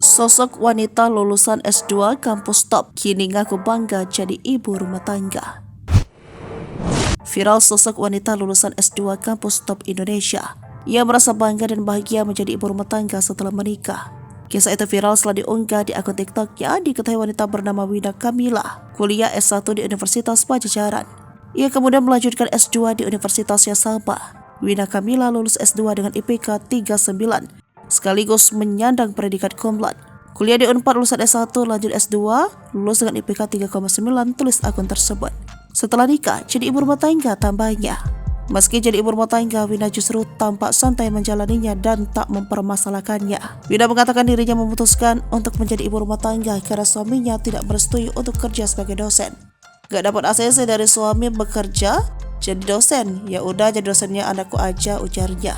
Sosok wanita lulusan S2 kampus top kini ngaku bangga jadi ibu rumah tangga. Viral sosok wanita lulusan S2 kampus top Indonesia. Ia merasa bangga dan bahagia menjadi ibu rumah tangga setelah menikah. Kisah itu viral setelah diunggah di akun TikToknya. Diketahui wanita bernama Wina Kamila, kuliah S1 di Universitas Pajajaran. Ia kemudian melanjutkan S2 di universitas yang sama. Wina Kamila lulus S2 dengan IPK 39, sekaligus menyandang predikat cum laude. Kuliah di Unpad lulusan S1 lanjut S2, lulus dengan IPK 3,9, tulis akun tersebut. Setelah nikah, jadi ibu rumah tangga tambahnya. Meski jadi ibu rumah tangga, Wina justru tampak santai menjalaninya dan tak mempermasalahkannya. Wina mengatakan dirinya memutuskan untuk menjadi ibu rumah tangga karena suaminya tidak merestui untuk kerja sebagai dosen. Gak dapat ACC dari suami bekerja jadi dosen, ya udah jadi dosennya anakku aja, ujarnya.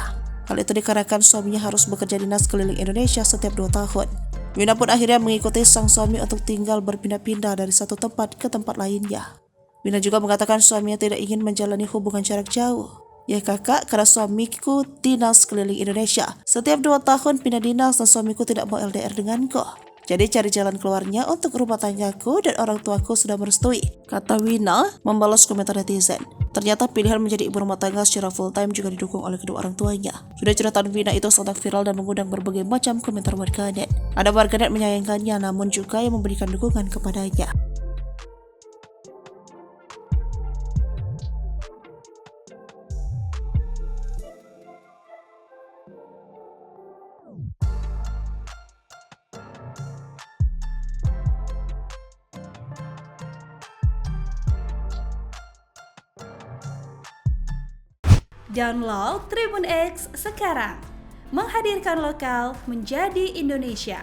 Hal itu dikarenakan suaminya harus bekerja dinas keliling Indonesia setiap 2 tahun. Wina pun akhirnya mengikuti sang suami untuk tinggal berpindah-pindah dari satu tempat ke tempat lainnya. Wina juga mengatakan suaminya tidak ingin menjalani hubungan jarak jauh. Ya kakak, karena suamiku dinas keliling Indonesia. Setiap 2 tahun pindah dinas dan suamiku tidak mau LDR denganku. Jadi cari jalan keluarnya untuk rumah tanggaku dan orang tuaku sudah merestui, kata Wina membalas komentar netizen. Ternyata pilihan menjadi ibu rumah tangga secara full time juga didukung oleh kedua orang tuanya. Video curhatan Wina itu sangat viral dan mengundang berbagai macam komentar warganet. Ada warganet menyayangkannya namun juga yang memberikan dukungan kepadanya. Download Tribun X sekarang, menghadirkan lokal menjadi Indonesia.